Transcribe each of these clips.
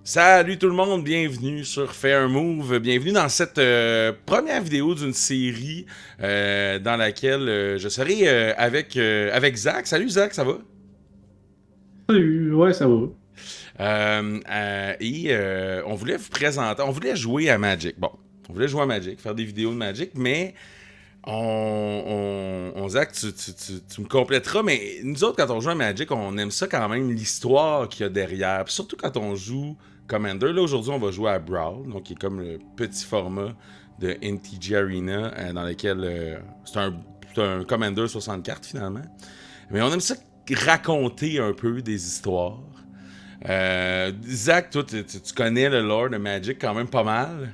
Salut tout le monde, bienvenue sur Fair Move, bienvenue dans cette première vidéo d'une série dans laquelle je serai avec Zach. Salut Zach, ça va? Salut, ouais, ça va. On voulait vous présenter, on voulait jouer à Magic. Bon, on voulait jouer à Magic, faire des vidéos de Magic, mais Zach, tu me compléteras, mais nous autres, quand on joue à Magic, on aime ça quand même, l'histoire qu'il y a derrière. Puis surtout quand on joue Commander. Là, aujourd'hui, on va jouer à Brawl, donc qui est comme le petit format de NTG Arena, dans lequel c'est un Commander 60 cartes finalement. Mais on aime ça raconter un peu des histoires. Zach, toi, tu connais le lore de Magic quand même pas mal.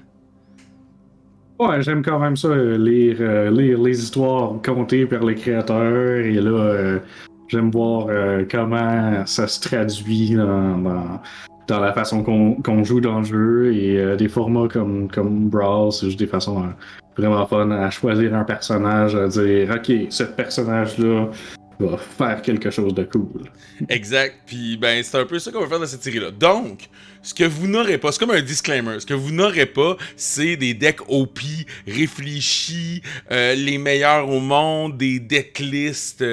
Ouais, j'aime quand même ça, lire les histoires contées par les créateurs. Et là, j'aime voir comment ça se traduit dans la façon qu'on joue dans le jeu. Et des formats comme Brawl, c'est juste des façons vraiment fun à choisir un personnage, à dire, OK, ce personnage-là va faire quelque chose de cool. Exact. Puis, ben, c'est un peu ça qu'on va faire dans cette série-là. Donc, ce que vous n'aurez pas, c'est comme un disclaimer, ce que vous n'aurez pas, c'est des decks OP, réfléchis, les meilleurs au monde, des decklists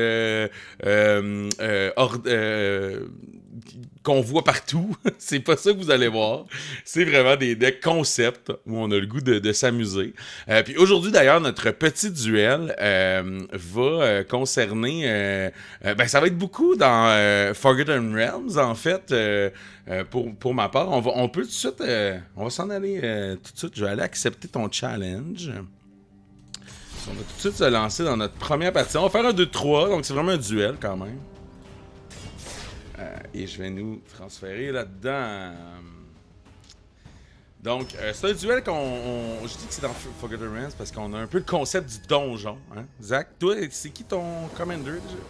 qu'on voit partout. C'est pas ça que vous allez voir. C'est vraiment des decks concept où on a le goût de s'amuser. Puis aujourd'hui, d'ailleurs, notre petit duel va concerner... ben, ça va être beaucoup dans Forgotten Realms, en fait. Pour ma part, on peut tout de suite... on va s'en aller tout de suite. Je vais aller accepter ton challenge. On va tout de suite se lancer dans notre première partie. On va faire un 2-3, donc c'est vraiment un duel quand même. Et je vais nous transférer là-dedans. Donc, c'est un duel je dis que c'est dans Forgotten Realms parce qu'on a un peu le concept du donjon. Hein? Zach, toi, c'est qui ton commander déjà?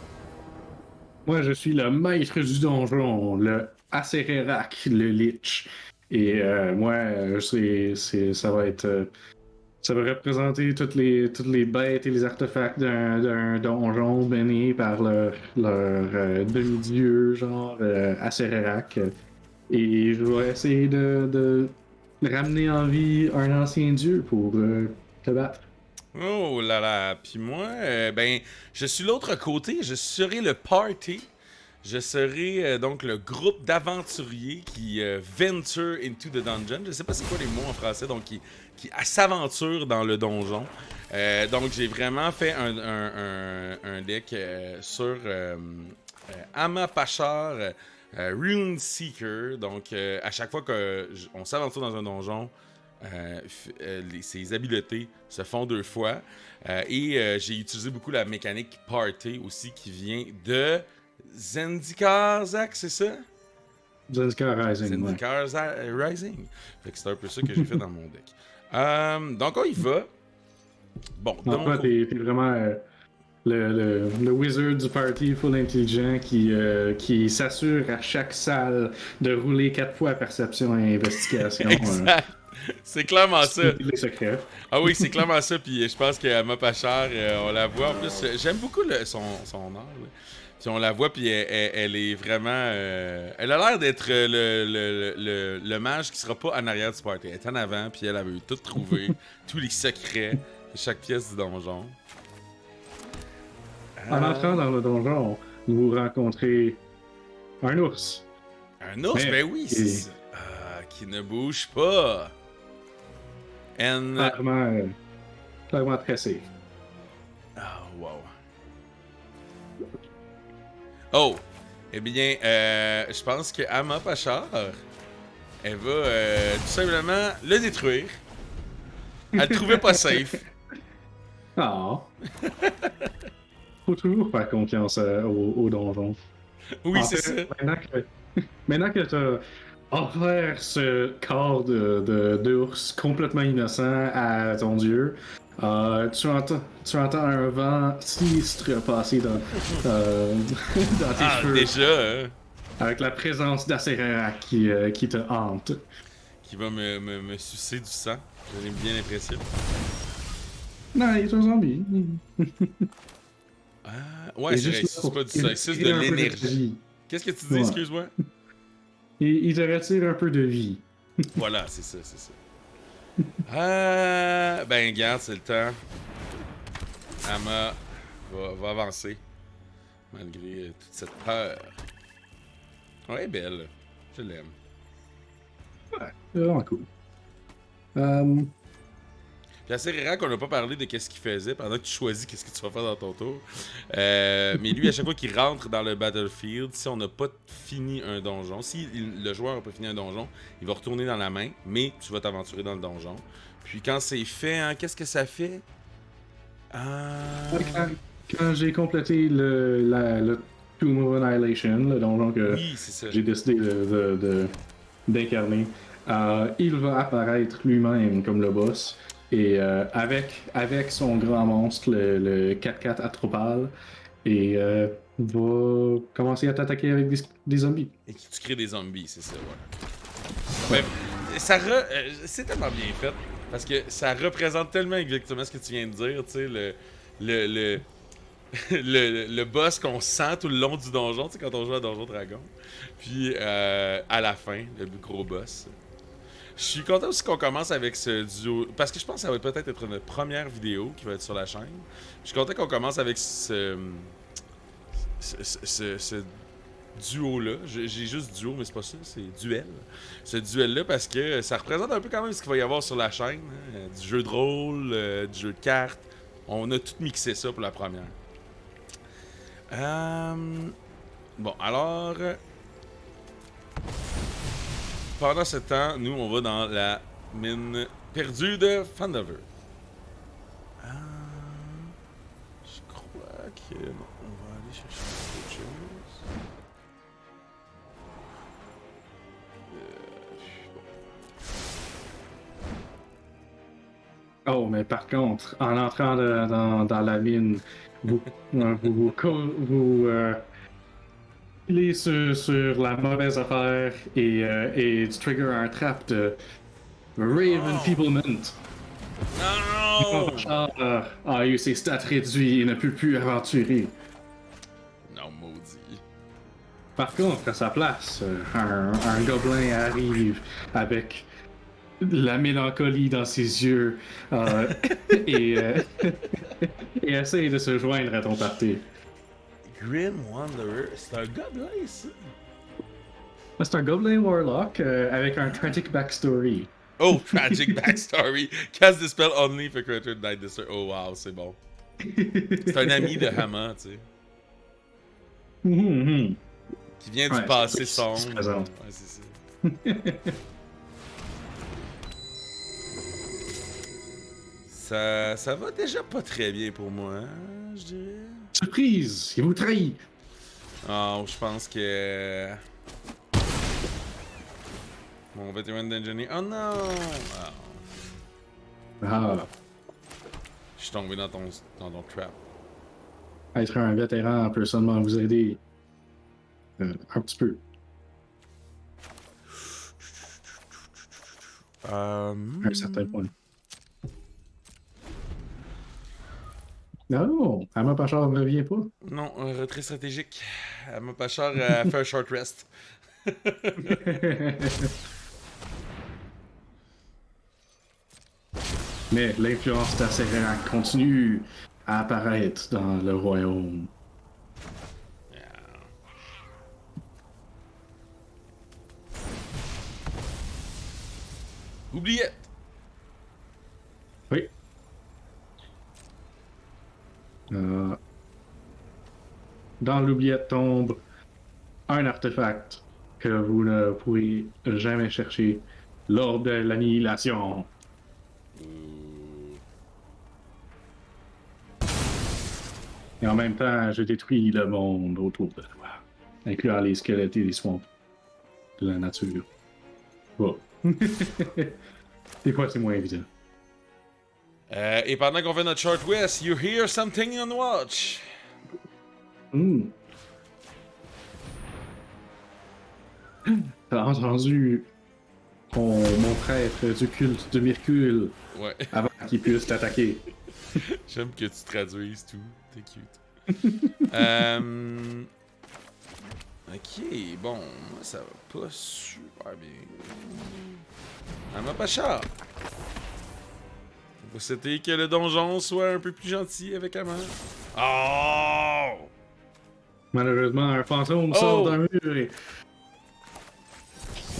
Moi, je suis le maître du donjon, le Acererak, le Lich. Et moi, ça va être, ça va représenter toutes les bêtes et les artefacts d'un donjon béni par leur demi-dieu, genre Acererak. Et je vais essayer de ramener en vie un ancien dieu pour te battre. Oh là là, puis moi, ben, je suis l'autre côté, je serai le party. Je serai donc le groupe d'aventuriers qui venture into the dungeon. Je sais pas c'est quoi les mots en français, donc qui s'aventure dans le donjon. Donc j'ai vraiment fait un deck sur Amma Pachar, Rune Seeker. Donc à chaque fois qu'on s'aventure dans un donjon, ses habiletés se font 2 fois. J'ai utilisé beaucoup la mécanique Party aussi qui vient de Zendikar, Zach, c'est ça? Zendikar Rising, ouais. Zendikar Rising. Fait que c'est un peu ça que j'ai fait dans mon deck. Donc on y va. Bon, de En mon fait, côté. t'es vraiment le wizard du party full intelligent qui s'assure à chaque salle de rouler 4 fois perception et investigation Exact. C'est clairement pour ça. snoopy les secrets. Ah oui, c'est clairement ça. Puis je pense qu'Emma Pachar, on la voit. En plus, j'aime beaucoup son art. Là. Puis on la voit, puis elle est vraiment. Elle a l'air d'être le mage qui sera pas en arrière du party. Elle est en avant, puis elle veut tout trouver, tous les secrets de chaque pièce du donjon. En entrant dans le donjon, vous rencontrez un ours. Un ours, Mais ben oui, c'est qui est ça. Qui ne bouge pas. And. clairement très safe. Oh, wow. Oh, eh bien, je pense que Amma Pachar, elle va tout simplement le détruire. Elle le trouvait pas safe. Ah, faut toujours faire confiance au donjon. Oui, En c'est fait, ça. maintenant que tu as offert ce corps d'ours complètement innocent à ton dieu, tu entends un vent sinistre passer dans tes Ah, cheveux, déjà, hein, avec la présence d'Acerera qui te hante. qui va me sucer du sang. J'ai bien l'impression. Non, il est un zombie. Ouais, Il est c'est vrai, juste il là suce pour pas du sang, il suce de tirer un peu l'énergie. d'énergie. Qu'est-ce que tu dis, Ouais. excuse-moi? il te retire un peu de vie. Voilà, c'est ça, c'est ça. Ben, regarde, c'est le temps. Ama va avancer. Malgré toute cette peur. Ouais, elle est belle. Je l'aime. Ouais, c'est vraiment cool. Puis assez rare qu'on n'a pas parlé de qu'est-ce qu'il faisait pendant que tu choisis qu'est-ce que tu vas faire dans ton tour. Mais lui, à chaque fois qu'il rentre dans le battlefield, si on n'a pas fini un donjon, si le joueur n'a pas fini un donjon, il va retourner dans la main, mais tu vas t'aventurer dans le donjon. Puis quand c'est fait, hein, qu'est-ce que ça fait? Quand j'ai complété le Tomb of Annihilation, le donjon que Oui, c'est ça. j'ai décidé d'incarner, il va apparaître lui-même comme le boss. Et avec son grand monstre, le 4-4 Atropal, et va commencer à t'attaquer avec des zombies. Et que tu crées des zombies, c'est ça, ouais. Ben, c'est tellement bien fait, parce que ça représente tellement exactement ce que tu viens de dire, tu sais, le, le boss qu'on sent tout le long du donjon, tu sais, quand on joue à Donjon Dragon. Puis à la fin, le gros boss. Je suis content aussi qu'on commence avec ce duo, parce que je pense que ça va peut-être être notre première vidéo qui va être sur la chaîne. Je suis content qu'on commence avec ce duo-là. J'ai juste duo, mais c'est pas ça, c'est duel. Ce duel-là, parce que ça représente un peu quand même ce qu'il va y avoir sur la chaîne. Hein. Du jeu de rôle, du jeu de cartes. On a tout mixé ça pour la première. Bon, alors... Pendant ce temps, nous, on va dans la mine perdue de Phandelver. Je crois que... Non, on va aller chercher autre chose. Oh, mais par contre, en entrant dans la mine, vous pilez sur la mauvaise affaire et tu triggers un trap de Raven Peoplement. Non! A eu ses stats réduits et ne peut plus aventurer. Non, maudit. Par contre, à sa place, un gobelin arrive avec la mélancolie dans ses yeux et, et essaye de se joindre à ton parti. Grim Wanderer, c'est un gobelin, ça? C'est un gobelin warlock avec un tragic backstory. Oh, tragic backstory. Cast the spell only for creature died this. Oh wow, c'est bon. C'est un ami de Hama, tu sais. Qui vient du passé sombre. Ouais, c'est ça. Ça va déjà pas très bien pour moi, hein, je dirais. Surprise! Il vous trahit! Oh, je pense que... Mon vétéran d'ingénieur... Oh non! Ah. Je suis tombé dans ton trap. Être un vétéran peut seulement vous aider un petit peu. À un certain point. Non, Ama Pachar ne revient pas. Non, un retrait stratégique. Ama Pachar a fait un short rest. Mais l'influence d'Assera continue à apparaître dans le royaume. Oubliette! Oui. Dans l'oubliette tombe un artefact que vous ne pourrez jamais chercher, l'ordre de l'annihilation. Et en même temps, je détruis le monde autour de toi, incluant les squelettes et les swamps de la nature. Bon. Des fois, c'est moins évident. Et pendant qu'on fait notre short rest, you hear something on watch. T'as entendu mon prêtre du culte de Mercule avant qu'il puisse t'attaquer. J'aime que tu traduises tout. T'es cute. Ok, bon, moi ça va pas super bien. Amapachar! Faut c'était que le donjon soit un peu plus gentil avec Ama. Oh! Malheureusement, un fantôme sort Oh! d'un mur et.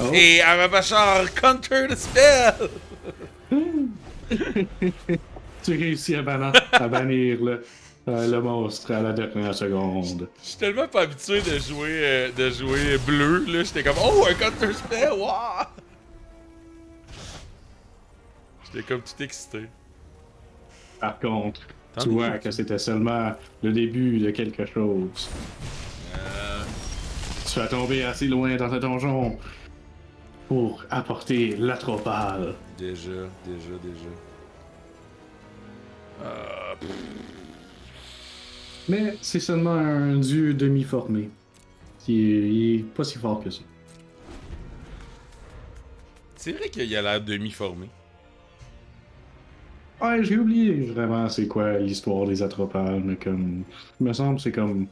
Oh! Et Amapachar, counter the spell! Tu réussis à bannir le monstre à la dernière seconde. Je suis tellement pas habitué de jouer bleu, là. J'étais comme, oh, un counter spell, waouh! J'étais comme tout excité. Par contre, T'en tu es vois où, que c'était seulement le début de quelque chose. Euh, Tu vas tomber assez loin dans ce donjon pour apporter l'atropale. déjà. Pff. Mais c'est seulement un dieu demi-formé. Il est pas si fort que ça. C'est vrai qu'il a l'air demi-formé. Ouais, j'ai oublié vraiment c'est quoi l'histoire des atropales, mais comme. Il me semble que c'est comme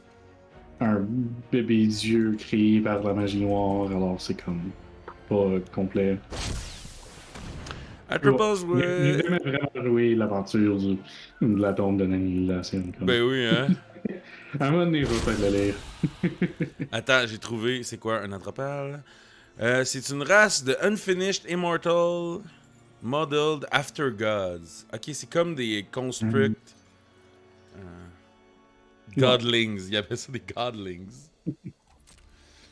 un bébé dieu créé par la magie noire, alors c'est comme pas complet. Atropos, J'ai ouais. jamais vraiment joué l'aventure de la tombe de l'annihilation. Comme. Ben oui, hein. À un moment donné, je vais peut-être le lire. Attends, j'ai trouvé, c'est quoi un Atropal? C'est une race de Unfinished Immortal Modeled After Gods. Ok, c'est comme des Construct Godlings. Il appelle ça des Godlings.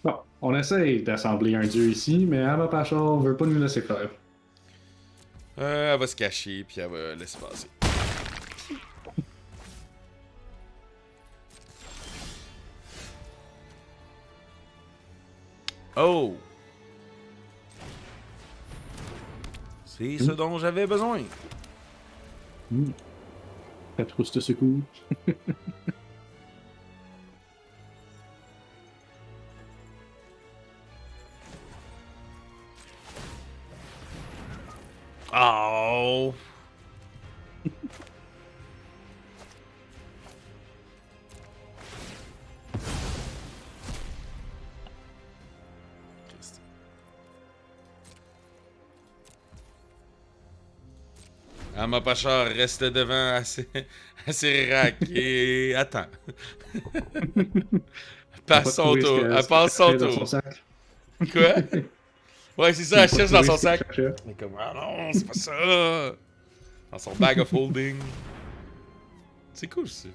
Bon, on essaye d'assembler un dieu ici, mais Abba Pachor veut pas nous laisser faire. Elle va se cacher, puis elle va laisser passer. Oh! C'est ce dont j'avais besoin. La trousse de secours. Oh! Amapachar reste devant assez rack et attends. Passe son tour. Elle passe son dans son tour. sac. Quoi? Ouais, c'est ça, elle cherche dans son sac. cherche. Mais comme, ah non, c'est pas ça. Dans son bag of holding. C'est cool, ça.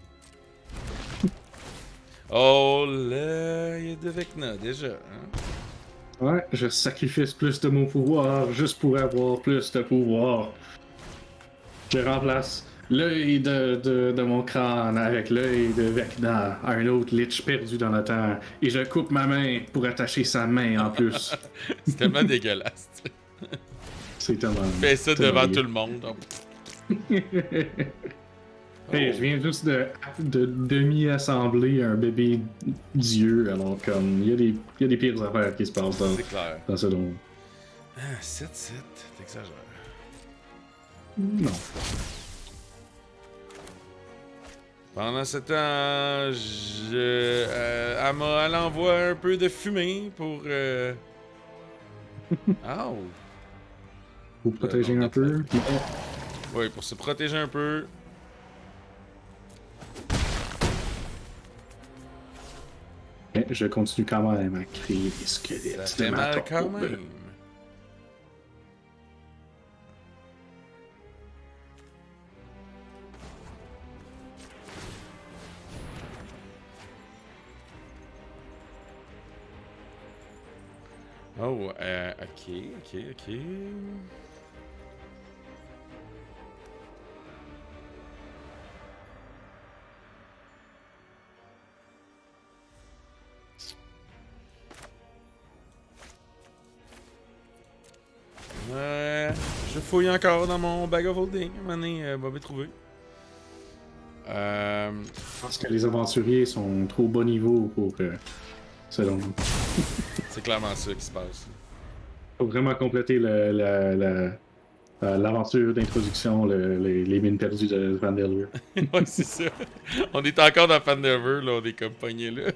Oh, là, il y a de Vecna, déjà. Hein? Ouais, je sacrifie plus de mon pouvoir juste pour avoir plus de pouvoir. Je remplace l'œil de mon crâne avec l'œil de Vecna, un autre lich perdu dans le temps, et je coupe ma main pour attacher sa main en plus. C'est tellement dégueulasse. Tu sais. C'est tellement. Fais ça tellement devant bien. tout le monde. Hey, je viens juste de demi-assembler un bébé dieu, alors comme il y a des pires affaires qui se passent C'est clair. dans ce donjon. Ah, 7-7, t'exagères. Non. Pendant ce temps, elle envoie un peu de fumée pour. Oh! Vous protéger non, un peu. Oui, pour se protéger un peu. Mais je continue quand même à créer des squelettes. Ça fait de ma mal quand tombe. même. Oh, ok. Je fouille encore dans mon bag of holding. À un moment donné, va me trouver. Je pense que les aventuriers sont trop bas niveau pour selon nous. C'est clairement ça qui se passe. Faut vraiment compléter l'aventure d'introduction, les mines perdues de Vandelver. Ouais, c'est ça. On est encore dans Fandelver, là. On est comme pogné là.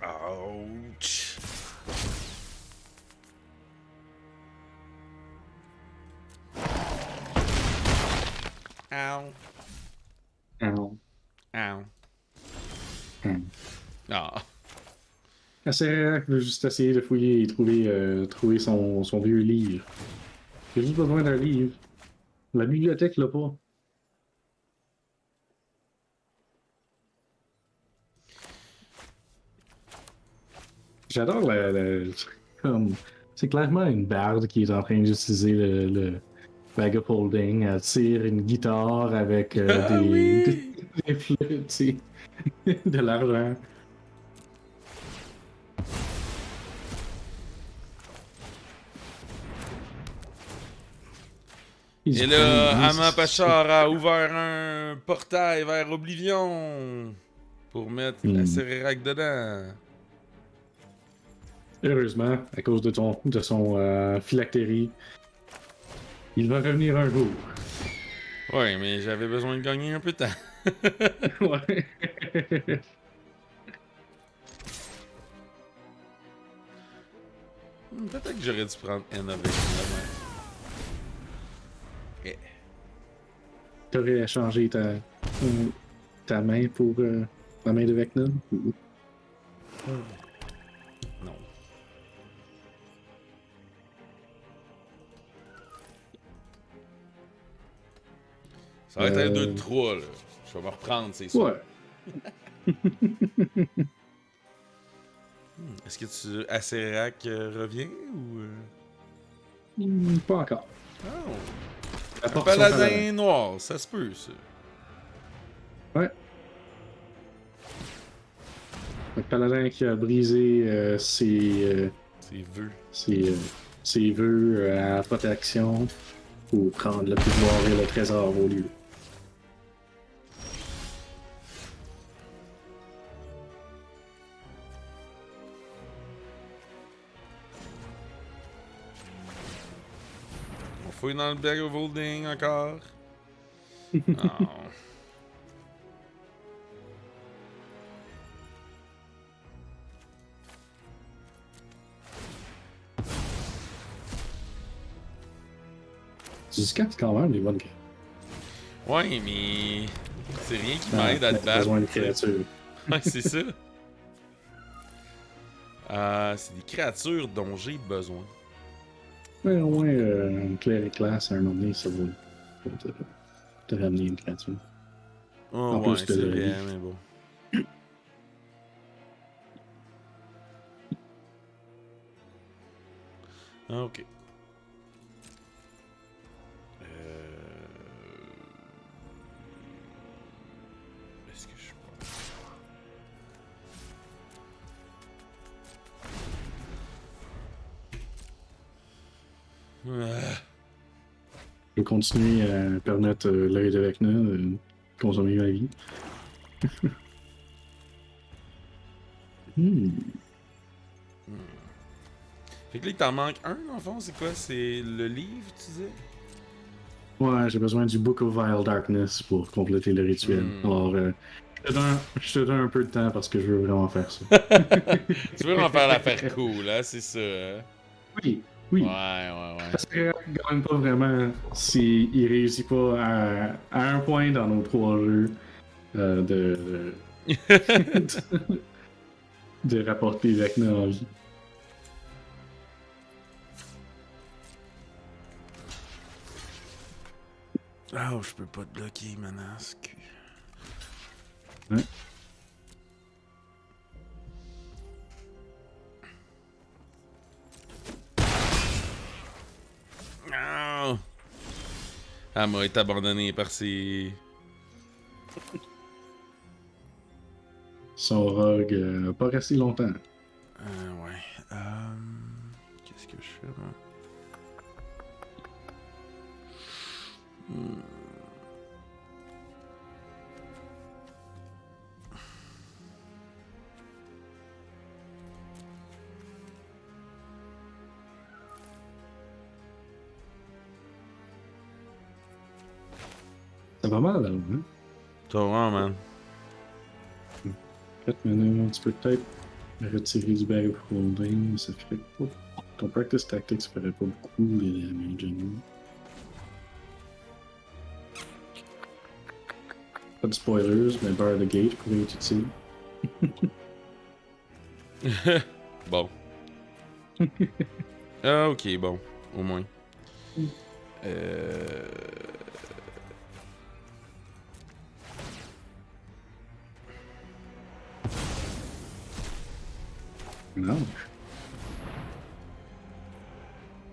Ouch. Ow. Ow. Ow. Ah. Assez je vais juste essayer de fouiller et trouver son vieux livre. J'ai juste besoin d'un livre. La bibliothèque l'a pas. J'adore comme c'est clairement une barde qui est en train d'utiliser le bag of holding. Elle tire une guitare avec Ah oui! des flûtes, tu sais, de l'argent. Et là, Ama Pachar a ouvert un portail vers Oblivion pour mettre la Hmm. Cérerac dedans. Heureusement, à cause de son phylactérie, il va revenir un jour. Ouais, mais j'avais besoin de gagner un peu de temps. Ouais. Peut-être que j'aurais dû prendre N avec finalement. Yeah. T'aurais changé ta main pour la main de Vecna? Non. Ça va être un 2 de 3 là. Je vais me reprendre, c'est sûr. Ouais. Est-ce que tu Acérac revient ou. Pas encore. Oh! Un Apporte son paladin. paladin noir, ça se peut ça. Ouais. Un paladin qui a brisé C'est vœux. ses, ses vœux à protection pour prendre le pouvoir et le trésor au lieu. On fouille dans le bag of holding encore. Non. Tu scapes quand même des bonnes cartes. Ouais, mais. C'est rien qui Ah, m'aide à te t'as besoin de battre. t'sais. créatures. Ouais, c'est ça. C'est des créatures dont j'ai besoin. Mais au moins, un cleric class, à un moment donné, ça va te ramener une créature. Oh En ouais, plus de c'est la vrai, vie. mais bon. Ah, ok. Est-ce que je suis pas. Je vais continuer à permettre l'œil de Vecna de consommer ma vie. Hmm. Fait que là, il t'en manque un, dans le fond, c'est quoi? C'est le livre, tu disais? Ouais, j'ai besoin du Book of Vile Darkness pour compléter le rituel. Alors, je te donne un peu de temps parce que je veux vraiment faire ça. Tu veux en faire l'affaire cool, hein? C'est ça, hein? Oui, Ouais, oui. ouais, ouais. Parce qu'il gagne pas vraiment s'il réussit pas à un point dans nos trois jeux de rapporter Vecna en vie. Oh, je peux pas te bloquer, manasque. Ouais. Ah! Elle m'a été abandonnée par ses. Son rogue pas resté longtemps. Ouais. Qu'est-ce que je fais, moi? C'est pas mal, là. Hein? T'as vraiment, man. 4 minutes, tu peux peut-être retirer du bag of holding, mais ça ferait pas. Ton practice tactics ferait pas beaucoup les damage. Pas de spoilers, mais Bar the Gate pourrait être utile. Bon. Ah, ok, bon. Au moins. Non.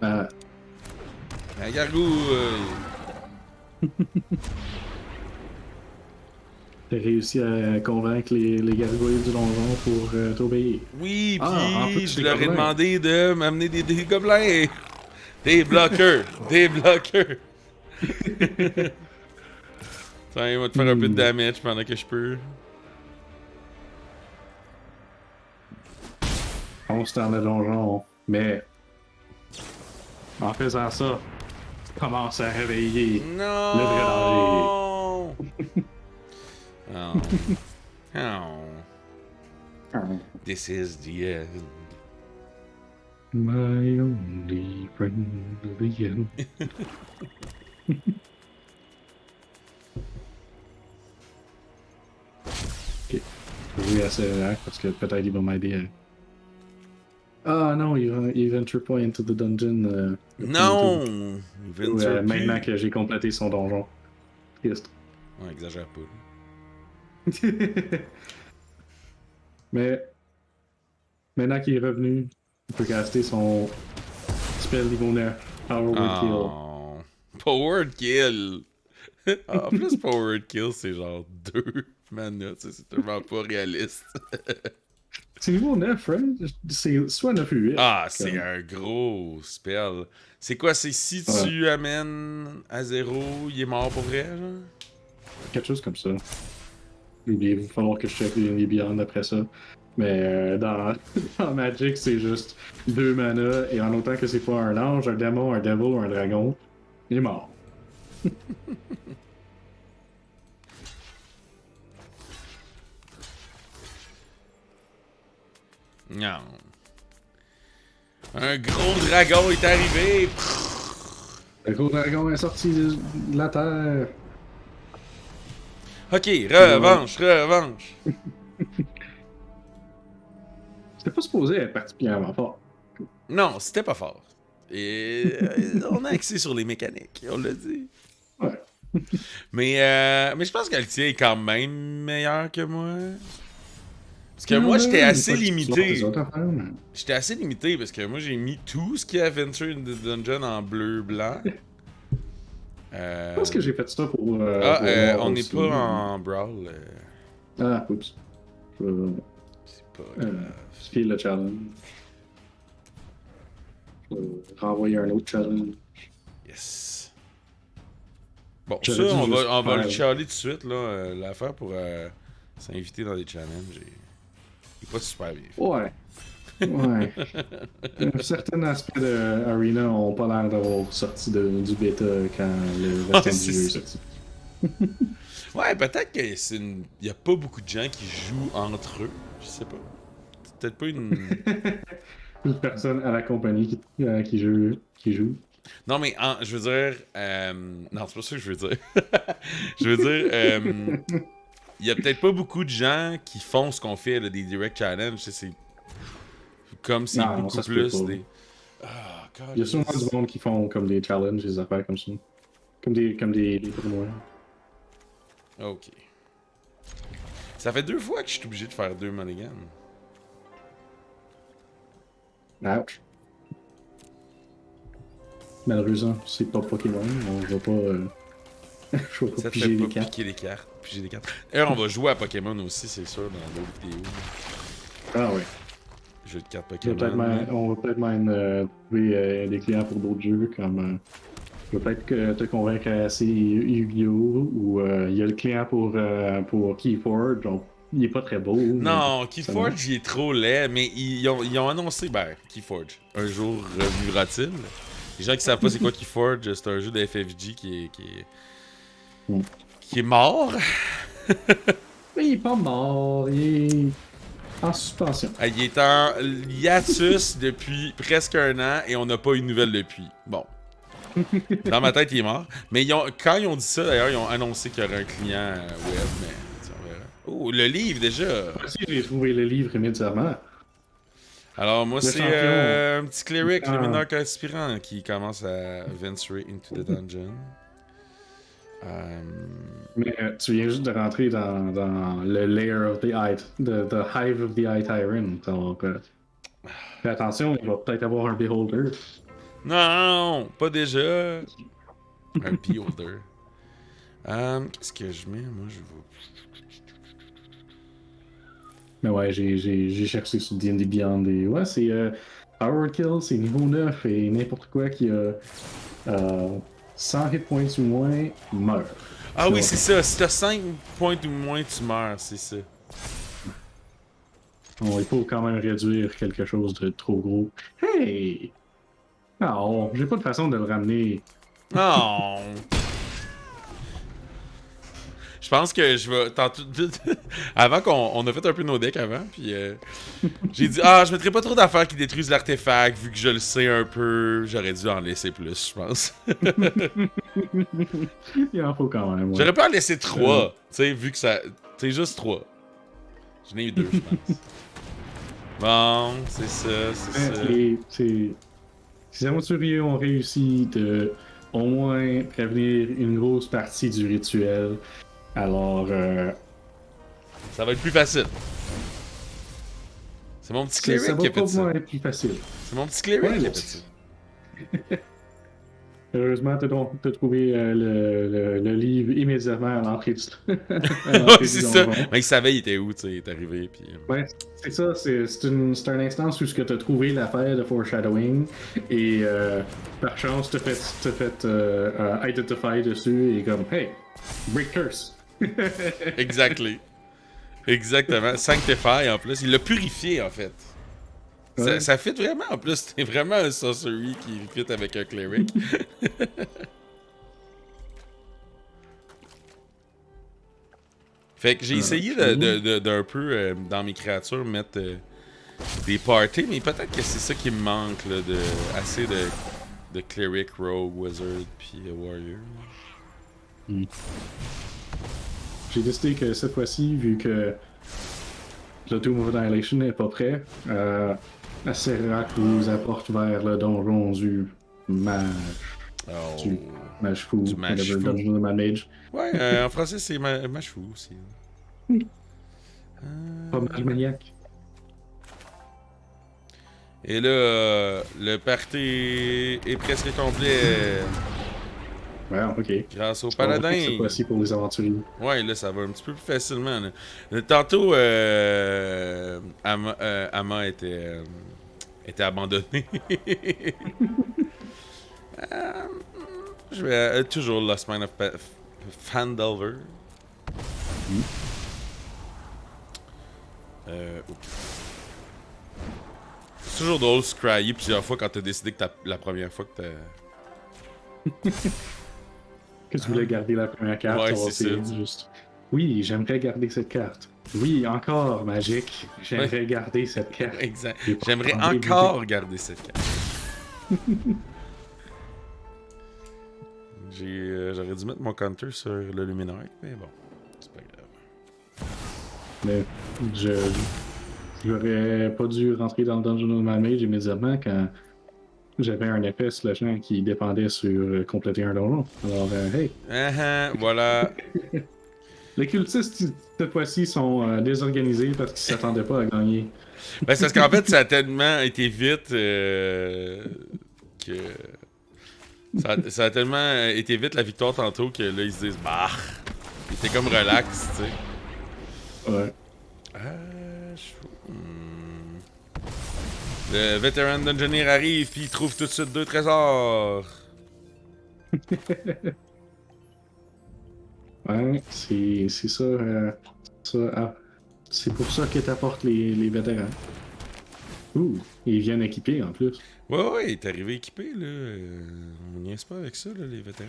Ah, La gargouille! t'as réussi à convaincre les gargoyles du donjon pour t'obéir. Oui, En pis plus, je c'est leur ai gobelins. demandé de m'amener des gobelins! Des bloqueurs! Des bloqueurs! Tiens, il va te faire un peu de damage pendant que je peux. On se dans le donjon, mais en faisant ça, tu commences à réveiller le vrai danger. Non! Oh. Oh. This is the end. My only friend of the end. Ok. Je vais jouer assez là parce que peut-être il va m'aider à. Ah non, il venture pas into the dungeon. Non! Il venture Maintenant plus. que j'ai complété son donjon. Triste. On exagère pas. Mais maintenant qu'il est revenu, il peut caster son spell niveau 9, Power Word Kill. Oh. Powered kill! En plus, Powered kill, c'est genre 2 mana. C'est tellement pas réaliste. C'est niveau 9, right? C'est soit 9 ou 8. Ah, c'est un gros spell. C'est quoi, c'est si tu amènes à 0, il est mort pour vrai, genre? Quelque chose comme ça. Il va falloir que je check les Beyond après ça. Mais dans Magic, c'est juste 2 mana, et en autant que c'est pas un ange, un démon, un devil ou un dragon, il est mort. Non. Un gros dragon est arrivé! Le gros dragon est sorti de la terre. Ok, revanche, revanche! C'était pas supposé être particulièrement fort. Non, c'était pas fort. Et on a axé sur les mécaniques, on l'a dit. Ouais. Mais je pense que le tien est quand même meilleur que moi. Parce que moi, j'étais assez limité. J'étais assez limité parce que moi, j'ai mis tout ce qui est Adventure in the Dungeon en bleu-blanc. Je pense que j'ai fait ça pour. On n'est pas en Brawl. Ah, oups. C'est pas grave. Je file le challenge. Je vais renvoyer un autre challenge. Yes. Bon, ça, J'aurais dû on juste va le faire- chialer tout de suite, là. L'affaire pour s'inviter dans des challenges. Il est pas super bien fait. Ouais. Ouais. Certains aspects de Arena n'ont pas l'air d'avoir sorti du bêta quand le restant du jeu est sorti. Ouais, peut-être que c'est une. Il y a pas beaucoup de gens qui jouent entre eux. Je sais pas. C'est peut-être pas une. Une personne à la compagnie qui joue. Non, mais je veux dire. Non, c'est pas ça que je veux dire. Je veux dire. Il y a peut-être pas beaucoup de gens qui font ce qu'on fait, là, des direct challenges. C'est comme c'est Non, beaucoup ça se peut plus pas. des. Ah, God. Il y a sûrement du monde qui font comme des challenges, des affaires comme ça. Comme des tournois. Ok. Ça fait 2 fois que je suis obligé de faire 2 mulligans. Ouch. Malheureusement, c'est pas Pokémon. On va pas. Je vais pas Ça te piger fait les pas cartes. piquer les cartes. Piger des cartes. D'ailleurs, on va jouer à Pokémon aussi, c'est sûr, dans d'autres vidéos. Ah ouais. Jeu de cartes On Pokémon. va peut-être même trouver des clients pour d'autres jeux comme. Je vais peut-être te convaincre à essayer Yu-Gi-Oh! Ou il y a le client pour Keyforge, donc il est pas très beau. Non, Ça Keyforge, il est trop laid, mais ils ont annoncé, Keyforge, un jour revivra-t-il. Les gens qui savent pas c'est quoi Keyforge, c'est un jeu de FFG qui est mort. Mais il est pas mort, il est en suspension. Il est en hiatus depuis presque un an et on n'a pas eu de nouvelles depuis. Bon. Dans ma tête, il est mort. Mais quand ils ont dit ça, d'ailleurs, ils ont annoncé qu'il y aurait un client web, mais on verra. Oh, le livre déjà! Moi aussi, j'ai trouvé le livre immédiatement. Alors, moi, Le c'est champion. un petit cleric, Ah. le mineur aspirant, qui commence à venturer into the dungeon. Mais tu viens juste de rentrer dans le lair of the eye, the hive of the eye tyrant. Donc, fais attention, il va peut-être avoir un beholder. Non, pas déjà. Un beholder. Qu'est-ce que je mets? Moi, je vais... Mais ouais, j'ai cherché sur D&D Beyond et ouais, c'est Power Kill, c'est niveau 9 et n'importe quoi qui a 100 hit points ou moins meurt. Ah oui, c'est ça. Si t'as 5 points ou moins, tu meurs, c'est ça. Bon, il faut quand même réduire quelque chose de trop gros. Hey! Non, j'ai pas de façon de le ramener. Non! Je pense que je vais... Avant qu'on a fait un peu nos decks avant, puis j'ai dit, je mettrai pas trop d'affaires qui détruisent l'artefact, vu que je le sais un peu. J'aurais dû en laisser plus, je pense. Il en faut quand même. Ouais. J'aurais pu en laisser 3, tu sais, vu que ça... C'est juste 3. J'en ai eu 2, je pense. Bon, c'est ça. Ces aventuriers ont réussi de au moins prévenir une grosse partie du rituel. Alors, Ça va être plus facile. C'est mon petit cleric ça qui va a fait ça. probablement être plus facile. C'est mon petit cleric Ouais, qui a mais fait ça. Heureusement, t'as trouvé le livre immédiatement à l'entrée du, Ouais, c'est ça. donjon. Mais il savait il était où, tu sais, il est arrivé, puis... Ouais, c'est ça, c'est un instance où tu as trouvé l'affaire de foreshadowing et par chance t'as fait identify dessus et comme hey, break curse. Exactly. Exactement. Sanctify, en plus. Il l'a purifié, en fait. Ouais. Ça fit vraiment, en plus. C'est vraiment un sorcery qui fit avec un cleric. Fait que j'ai essayé d'un peu, dans mes créatures, mettre des parties, mais peut-être que c'est ça qui me manque, là, assez de cleric, rogue, wizard, puis warrior. J'ai décidé que cette fois-ci, vu que le Tomb of Annihilation n'est pas prêt, Acererak vous apporte vers le donjon du mage. Oh. Du mage fou. Du mage whatever, fou. Dungeon of the Mage. Ouais, en français, c'est mage fou aussi. Pas mage maniaque. Et là, le party est presque complet Ouais, ok. grâce au On va paladin. faire cette fois-ci pour les aventuriers. Ouais, là, ça va un petit peu plus facilement. Là. Tantôt, Amma était abandonné. Je vais toujours Lost Mine of Phandelver. Oups. C'est toujours drôle de se cryer plusieurs fois quand t'as décidé que la première fois que t'as... Que tu voulais garder la première carte. Ouais, on va c'est essayer ça. juste. Oui, j'aimerais garder cette carte. Oui, encore magique. J'aimerais garder cette carte. Exact. Et pas J'aimerais prendre des encore garder cette carte. J'aurais dû mettre mon counter sur le Luminark, mais bon, c'est pas grave. Mais j'aurais pas dû rentrer dans le Dungeon of the Mage immédiatement quand j'avais un effet slasher qui dépendait sur compléter un donjon. Alors, hey. Voilà. Les cultistes, cette fois-ci, sont désorganisés parce qu'ils s'attendaient pas à gagner. Ben, c'est parce qu'en fait, ça a tellement été vite que... Ça a tellement été vite la victoire tantôt que là, ils se disent, bah, ils étaient comme relax, tu sais. Ouais. Le vétéran dungeoneer arrive puis il trouve tout de suite 2 trésors. Ouais, c'est ça. C'est pour ça que t'apportes les vétérans. Ouh, ils viennent équipés en plus. Ouais, il est arrivé équipé, là. On niaise pas avec ça, là, les vétérans.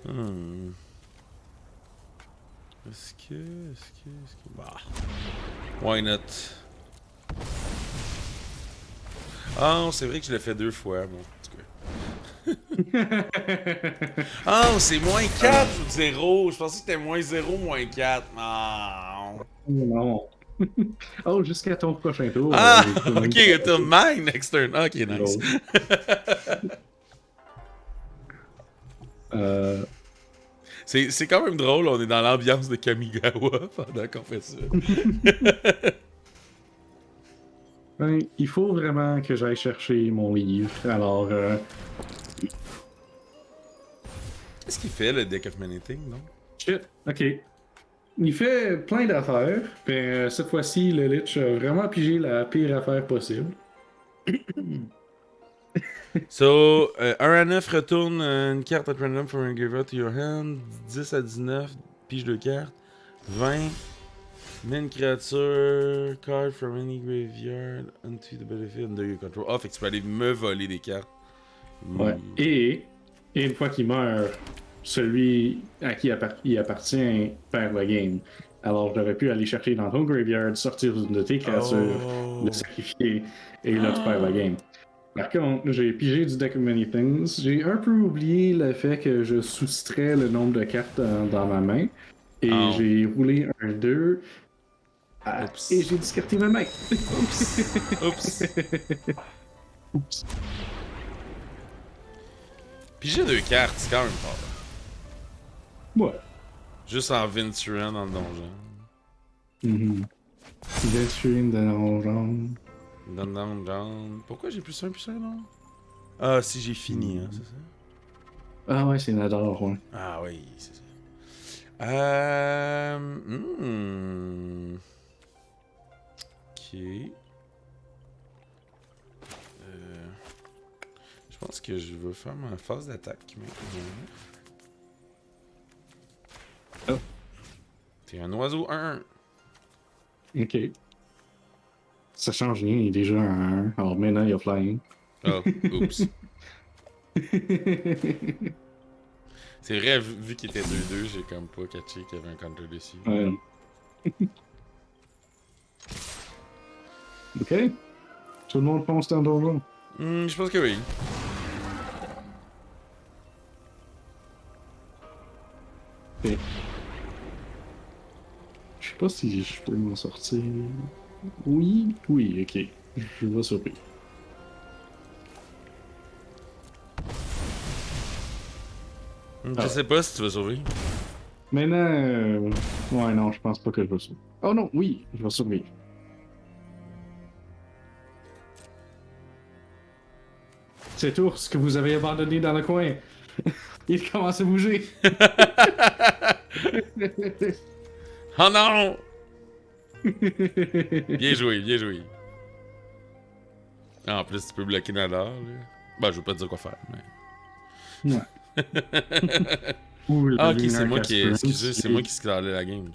Hmm. Est-ce que... Bah... Why not? Ah, c'est vrai que je l'ai fait 2 fois, bon, en tout cas. Ah, c'est moins 4 ou 0. Je pensais que c'était moins 0, moins 4. Ah, Non. Oh, jusqu'à ton prochain tour. ah J'ai quand même ok, turn mine next turn. Ok, nice. drôle. Euh, C'est quand même drôle, on est dans l'ambiance de Kamigawa pendant qu'on fait ça. ben, il faut vraiment que j'aille chercher mon livre. Alors, Qu'est-ce qu'il fait, le Deck of Many Things, non? shit, ok. Il fait plein d'affaires, mais cette fois-ci, le Lich a vraiment pigé la pire affaire possible. So, 1 à 9 retourne une carte at random from a graveyard to your hand. 10 à 19, pige 2 cartes. 20, mets une créature, card from any graveyard onto the battlefield under your control. Ah, fait que tu peux aller me voler des cartes. Ouais. Et une fois qu'il meurt, celui à qui il appartient perd la game. Alors j'aurais pu aller chercher dans ton graveyard, sortir une de tes créatures, le sacrifier, et là tu perds la game. Par contre, j'ai pigé du deck of many things. J'ai un peu oublié le fait que je soustrais le nombre de cartes dans ma main. Et Oh. j'ai roulé un 2. Oups. Et j'ai discarté ma main. Oups. Oups. Oups. Puis j'ai 2 cartes, c'est quand même fort. Ouais. Juste en venturant dans le donjon. Venturing dans le donjon. Dans le donjon. Pourquoi j'ai plus un, non? Ah, si j'ai fini, hein, c'est ça? Ah ouais, c'est Nadar, ouais. Ah oui, c'est ça. Ok. Je pense que je vais faire ma phase d'attaque maintenant. Oh. T'es un oiseau 1. Ok. Ça change rien, il est déjà un 1. Alors maintenant, il y a flying. Oh, oups. C'est vrai, vu qu'il était 2-2, j'ai comme pas catché qu'il y avait un counter dessus. Ouais. Ok. Tout le monde pense dans le donjon. Je pense que oui. Ok. Je sais pas si je peux m'en sortir. Oui, oui, ok. Je vais sauver. Je sais pas si tu vas sauver. Maintenant, ouais, non, je pense pas que je vais sauver. Oh non, oui, je vais survivre. Cet ours que vous avez abandonné dans le coin, il commence à bouger. Oh non! Bien joué, bien joué. Ah, en plus, tu peux bloquer Nadar. Là. Ben, je veux pas te dire quoi faire, mais. Ouais. Ouh, Ah, le ok, c'est Luminaire moi qui. Casper. Excusez, c'est moi qui scalais la game.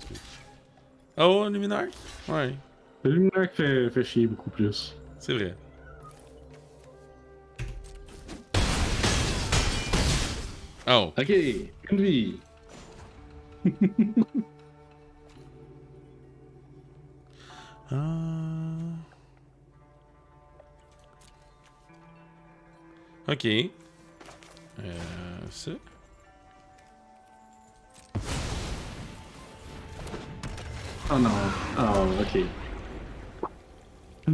Oh, Luminaire? Ouais, Le Luminaire fait chier beaucoup plus. c'est vrai. Oh. Ok, une vie. Ok. Ça. Oh non. Oh, ok. Tu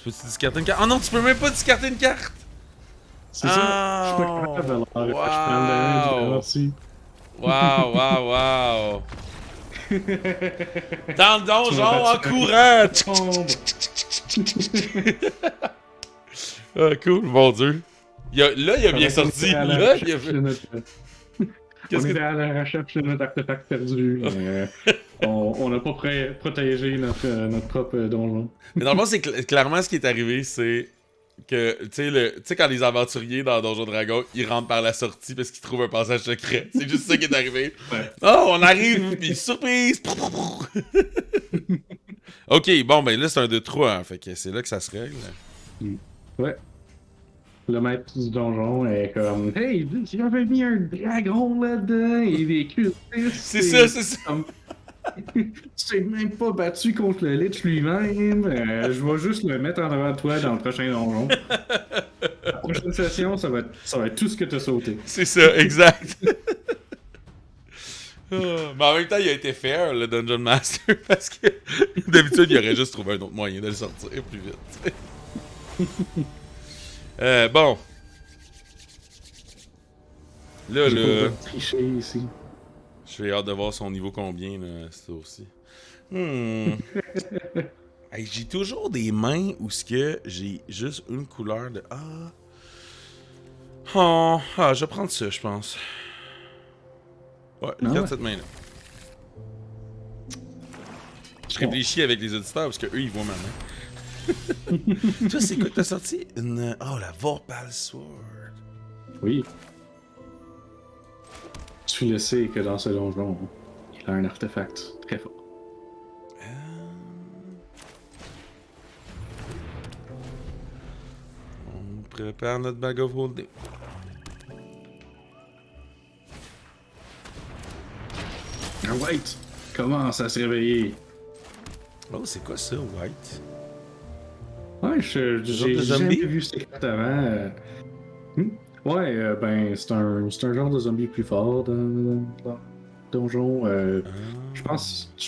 peux-tu discarter une carte? Oh non, tu peux même pas discarter une carte! C'est ça. Je suis pas capable, alors je prends le damage aussi. Wow, wow, wow! Dans le donjon en courant! Ah, cool, mon dieu. Là, il a bien sorti. Là, il a fait. On était à la recherche de notre artefact perdu. Mais, on n'a pas protégé notre propre donjon. Mais normalement, c'est clairement ce qui est arrivé, c'est que, tu sais, quand les aventuriers dans Donjon Dragon, ils rentrent par la sortie parce qu'ils trouvent un passage secret. C'est juste ça qui est arrivé. Ouais. Oh, on arrive, puis surprise! Ok, bon, ben là, c'est un 2-3, hein, fait que c'est là que ça se règle. Ouais. le maître du donjon est comme hey, j'avais mis un dragon là-dedans et des cultistes. C'est ça, c'est ça. Comme, tu t'es même pas battu contre le Lich lui-même. Je vais juste le mettre en avant de toi dans le prochain donjon. La prochaine session, ça va être tout ce que t'as sauté. C'est ça, exact. Mais en même temps, il a été fair, le Dungeon Master, parce que d'habitude, il aurait juste trouvé un autre moyen de le sortir plus vite. Bon. Là, J'ai pas le là, droit de tricher ici. j'ai hâte de voir son niveau combien, là, c'est aussi. Hey, j'ai toujours des mains où ce que j'ai juste une couleur de... je vais prendre ça, je pense. Ouais, regarde cette main-là. Je réfléchis avec les auditeurs parce que eux ils voient ma main. Toi, c'est quoi que t'as sorti? la Vorpal Sword. Oui. Tu le sais que dans ce donjon, il a un artefact très fort. On prépare notre bag of holding. Un white commence à se réveiller. Oh, c'est quoi ça, White? Ouais, Genre j'ai de jamais zombie? vu cette carte avant. Ouais, ben, c'est un genre de zombie plus fort dans le donjon. Je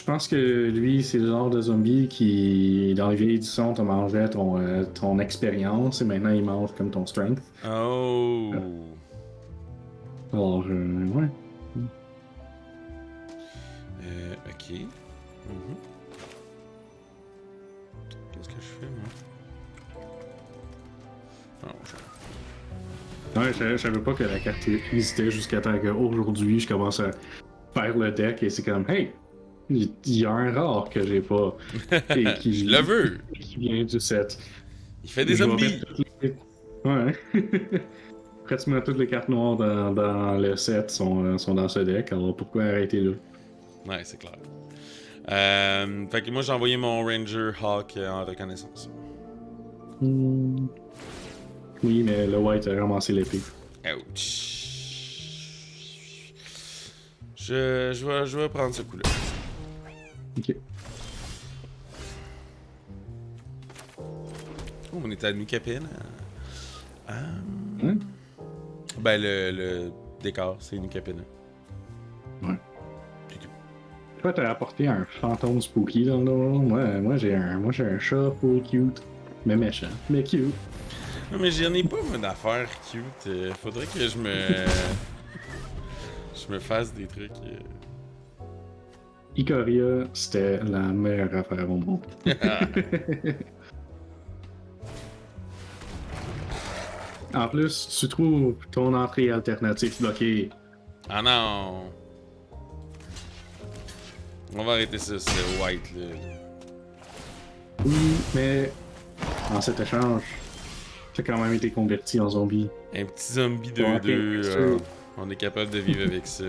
pense que lui, c'est le genre de zombie qui, dans les vieilles éditions, te mangeait ton expérience et maintenant il mange comme ton strength. Oh! Alors, ouais. Ok. Mhm. Qu'est-ce que je fais, moi? Non, Ouais, je savais pas que la carte existait jusqu'à temps qu'aujourd'hui, je commence à faire le deck et c'est comme, hey, il y a un rare que j'ai pas et Je le veux! qui vient du set. Il fait des Je vais mettre zombies! toutes les... Ouais. Pratiquement toutes les cartes noires dans le set sont dans ce deck, alors pourquoi arrêter là? Ouais, c'est clair. Fait que moi, j'ai envoyé mon Ranger Hawk en reconnaissance. Hmm. Oui, mais le white a ramassé l'épée. Ouch. Je vais prendre ce coup-là. Ok. Oh, on est à New Capine. Hein? Ben, le décor, c'est New Capine. Ouais. Toi, t'as apporté un fantôme spooky dans le donjon. Moi, j'ai un chat full cute, mais méchant, mais cute. Non, mais j'en ai pas, moi, d'affaires cute. Faudrait que je me fasse des trucs. Ikoria, c'était la meilleure affaire au monde. En plus, tu trouves ton entrée alternative bloquée. Ah non! On va arrêter ça, c'est White, là. Oui, mais en cet échange, t'as quand même été converti en zombie. Un petit zombie Ouais, 2-2, on est capable de vivre avec ça.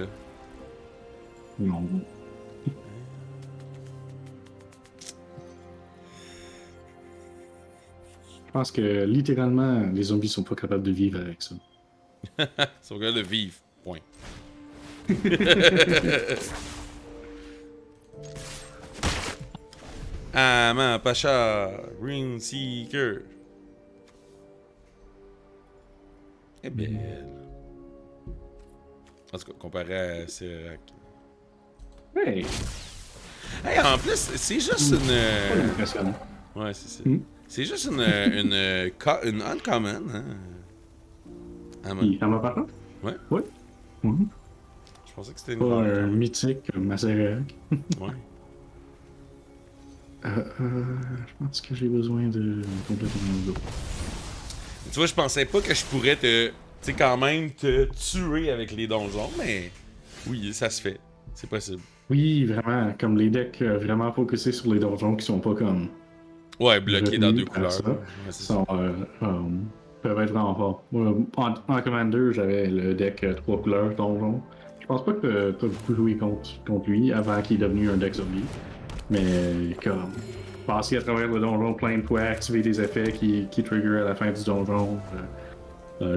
Non. Je pense que littéralement, les zombies sont pas capables de vivre avec ça. Sauvegarde de vivre, point. Ama Pacha, Green Seeker. Elle est belle. En tout cas, comparé à Serac. Hey! Hey, en plus, c'est juste Pas une. impressionnant. Ouais, c'est ça. Mm. C'est juste une uncommon, hein. Ama. Il t'en va par là? Ouais. Ouais. Mhm. Je pensais que c'était une Pas rare, un quand même. mythique comme Macerac. Ouais. Je pense que j'ai besoin de complètement d'eau. Tu vois, je pensais pas que je pourrais te. Tu sais, quand même te tuer avec les donjons, mais. Oui, ça se fait. C'est possible. Oui, vraiment, comme les decks vraiment focusés sur les donjons qui sont pas comme Ouais, bloqué dans deux retenus par couleurs. ça, Ouais, c'est ça. sont, peuvent être vraiment forts. Moi, en Commander, j'avais le deck 3 couleurs donjon. Je pense pas que t'as beaucoup joué contre lui avant qu'il est devenu un deck zombie. Mais comme passer à travers le donjon plein de fois, activer des effets qui trigger à la fin du donjon.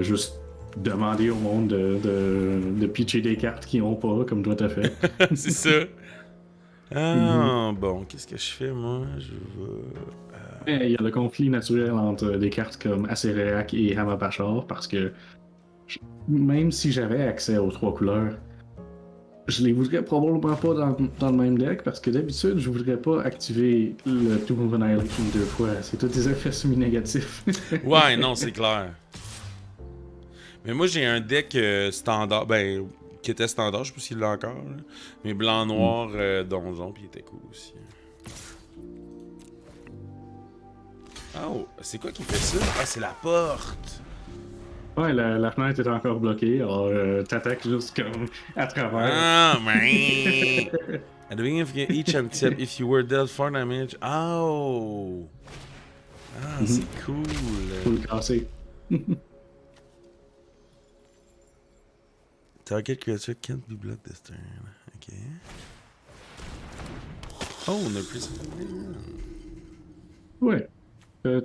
Juste demander au monde de pitcher des cartes qu'ils ont pas, comme toi t'as fait. C'est ça. Mhm. Ah, bon, qu'est-ce que je fais, moi? Je vais... Mais il y a le conflit naturel entre des cartes comme Acererak et Hamapashar parce que même si j'avais accès aux trois couleurs, je les voudrais probablement pas dans le même deck parce que d'habitude, je voudrais pas activer le Tomb of Annihilation deux fois. C'est tous des effets semi-négatifs. Ouais, non, c'est clair. Mais moi, j'ai un deck standard, ben, qui était standard, je sais pas s'il l'a encore, là. Mais blanc-noir donjon, puis il était cool aussi. Oh, c'est quoi qui fait ça? Ah, c'est la porte! Ouais, la fenêtre est encore bloquée, alors t'attaques juste comme à travers. Ah, man! At the beginning of each end step, if you were dealt 4 damage... Oh! Ah, c'est Mhm. cool! Faut le casser. Target creature can't be blocked this turn. Ok. Oh, on a plus... Ouais. T'as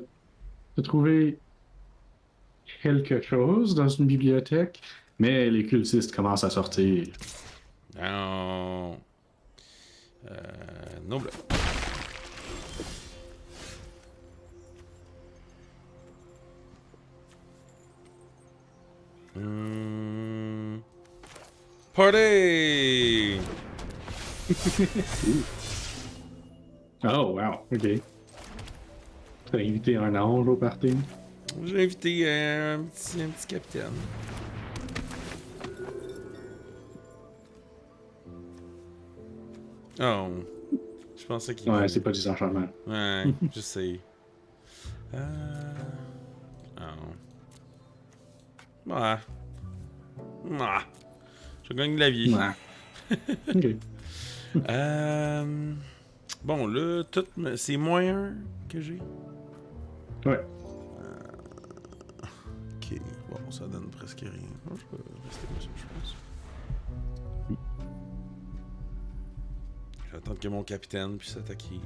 trouvé quelque chose dans une bibliothèque, mais les cultistes commencent à sortir. Non. Noble. Party! Oh, wow, ok. T'as invité un ange au party? J'ai invité un petit capitaine. Oh. Je pensais qu'il Ouais, voulait. c'est pas des enchantements. Ouais, je sais. Oh. Ouais. Ah. Je gagne de la vie. Ouais. Ok. Bon, là, c'est -1 que j'ai. Ouais. Ok, bon, ça donne presque rien. Oh, je vais rester comme ça, je pense. Je vais attendre que mon capitaine puisse attaquer.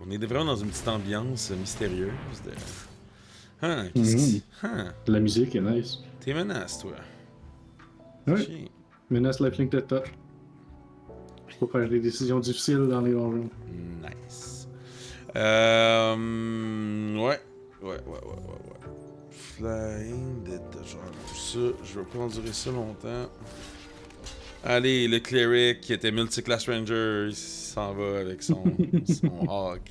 On est vraiment dans une petite ambiance mystérieuse de... Hein, qu'est-ce Mhm. que... Hein, La musique est nice. t'es menace, toi. Ouais. Chien. Menace Lifelink de touch. Faut faire des décisions difficiles dans les donjons. Nice. Ouais. Ouais. Flying Dead. Ça, je vais pas endurer ça longtemps. Allez, le cleric qui était multiclass ranger, il s'en va avec son hawk.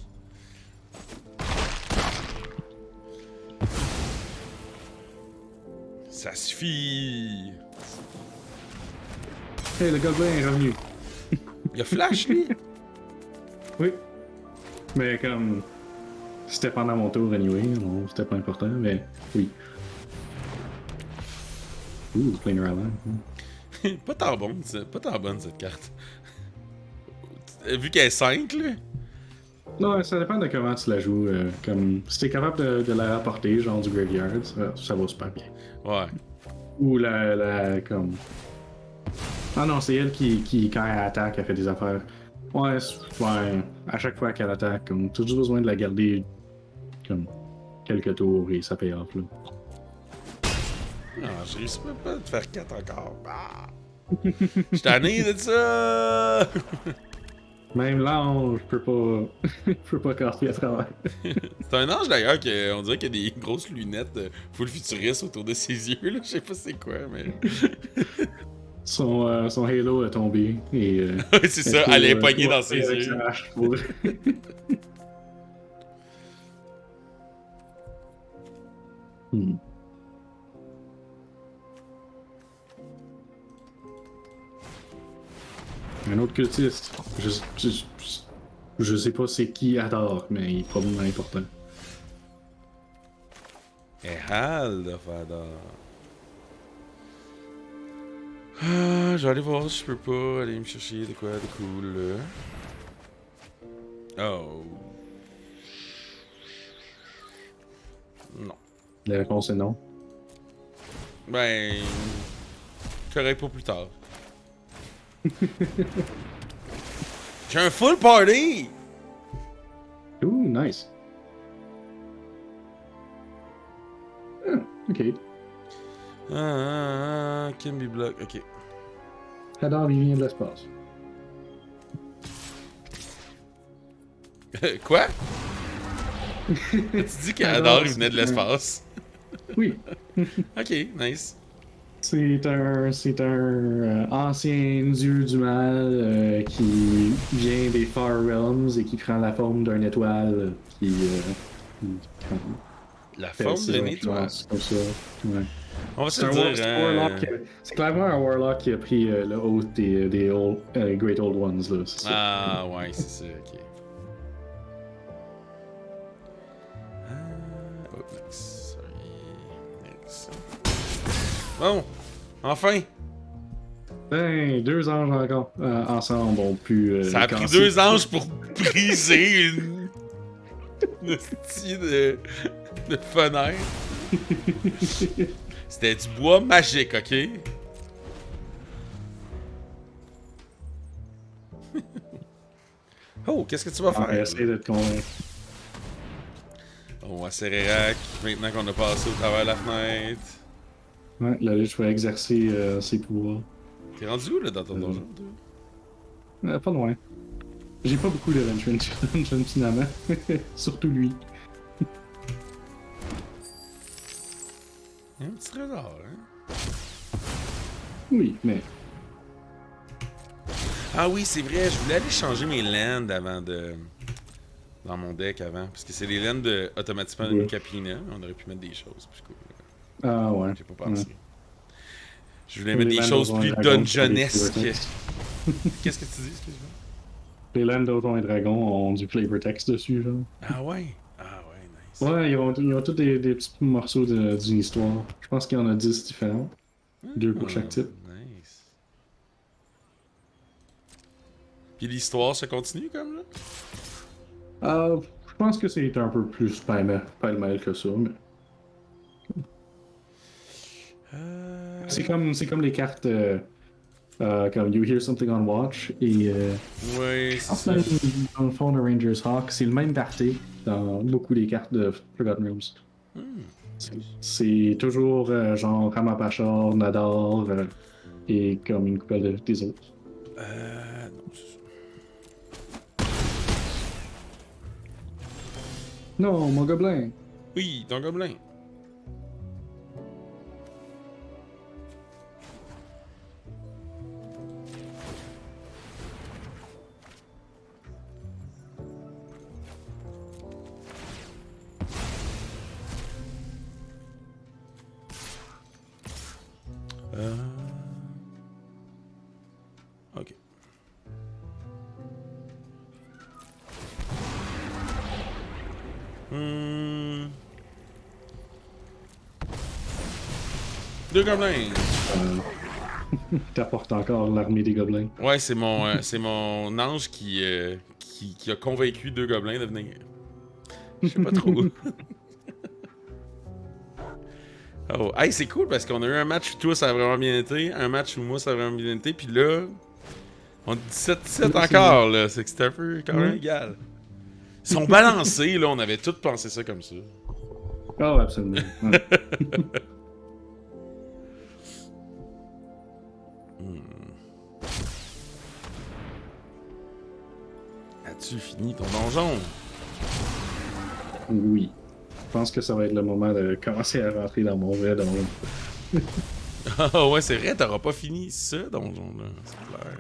Ça suffit. Hey, le gobelin est revenu. Il a flash, lui? Oui. Mais comme. C'était pendant mon tour anyway, non, c'était pas important, mais oui. Planer Island. Pas tant bonne, pas tant bonne cette carte. Vu qu'elle est 5, là. Non, ça dépend de comment tu la joues. Comme, si t'es capable de la rapporter, genre du graveyard, ça va super bien. Ouais. Ou comme... Ah non, c'est elle qui, quand elle attaque, elle fait des affaires. Ouais, ouais, à chaque fois qu'elle attaque, comme, t'as juste besoin de la garder comme quelques tours et ça paye off, là. Non, j'ai réussi même pas de faire 4 encore. Ah! J'suis tanné de ça! Même l'ange peut pas... peut pas casser à travers. C'est un ange d'ailleurs qu'on dirait qu'il y a des grosses lunettes full futuriste autour de ses yeux, là. Je sais pas c'est quoi, mais. Son halo est tombé et... C'est ça, elle est pognée dans ses avec yeux. sa hache pour- Hmm. Un autre cultiste. Je sais pas c'est qui adore, mais il est probablement important. Ehal de Fada. Ah, je vais aller voir si je peux pas aller me chercher de quoi de cool là. Oh. Non. La réponse est non. Ben. Correct pour plus tard. J'ai un full party! Ouh, nice. Ok. Can be block, ok. Hadar, il vient de l'espace. Quoi? Tu dis qu'Adar, il venait de l'espace. Oui. Ok, nice. C'est un ancien dieu du mal qui vient des Far Realms et qui prend la forme d'une étoile qui La fait forme ses d'une étoile. influences comme ça. Ouais. On va se C'est dire, c'est un warlock. C'est clairement un warlock qui a pris le haut des Great Old Ones, là, c'est ça. Ah, ouais, c'est ça, ok. Oh, next. Sorry. Next. Bon, enfin! Ben, deux anges encore ensemble ont pu. Ça a pris casser. 2 anges pour briser une style de fenêtre. C'était du bois magique, ok? Oh, qu'est-ce que tu vas Ah, faire? essaye de te convaincre. On va serrer rack, maintenant qu'on a passé au travers de la fenêtre. Ouais, la liche va exercer ses pouvoirs. T'es rendu où, là, dans ton donjon, toi? Pas loin. J'ai pas beaucoup de Dungeon finalement. Surtout lui. Il y a un petit trésor, hein? Oui, mais. Ah oui, c'est vrai, je voulais aller changer mes lands avant de... Dans mon deck avant, parce que c'est les lands automatiquement de Ouais. Capina. On aurait pu mettre des choses plus cool. Ah ouais. J'ai pas pensé. Ouais. Je voulais mettre des Lands choses Donjons plus et Dragons sont des dungeonesques. flavor text. Qu'est-ce que tu dis, excuse-moi? Les Lands Donjons et Dragons ont du flavor text dessus, genre. Ah ouais? Ah ouais, nice. Ouais, ils ont tous des petits morceaux d'une histoire. Je pense qu'il y en a 10 différents. Deux pour chaque type. Nice. Puis l'histoire se continue comme là? Je pense que c'est un peu plus pêle-mêle que ça, mais. C'est comme les cartes comme You Hear Something on Watch et Ouais, je pense c'est même ça. dans le fond de Ranger's Hawk, c'est le même party dans beaucoup des cartes de Forgotten Realms. C'est toujours genre Ramapachar, Nadar et comme une couple des autres. Non, c'est ça. Non, mon gobelin! Oui, ton gobelin. Ok. Deux gobelins. T'apportes encore l'armée des gobelins. Ouais, c'est mon ange qui a convaincu deux gobelins de venir. Je sais pas trop. Oh, hey, c'est cool parce qu'on a eu un match où toi ça a vraiment bien été, un match où moi ça a vraiment bien été, puis là, on dit 17-17 encore, là. C'est que c'est un peu quand même égal. Ils sont balancés, là, on avait tous pensé ça comme ça. Oh, absolument. Ouais. As-tu fini ton donjon? Oui. Je pense que ça va être le moment de commencer à rentrer dans mon vrai donjon. Ah ouais, c'est vrai, t'auras pas fini ce donjon-là, c'est clair.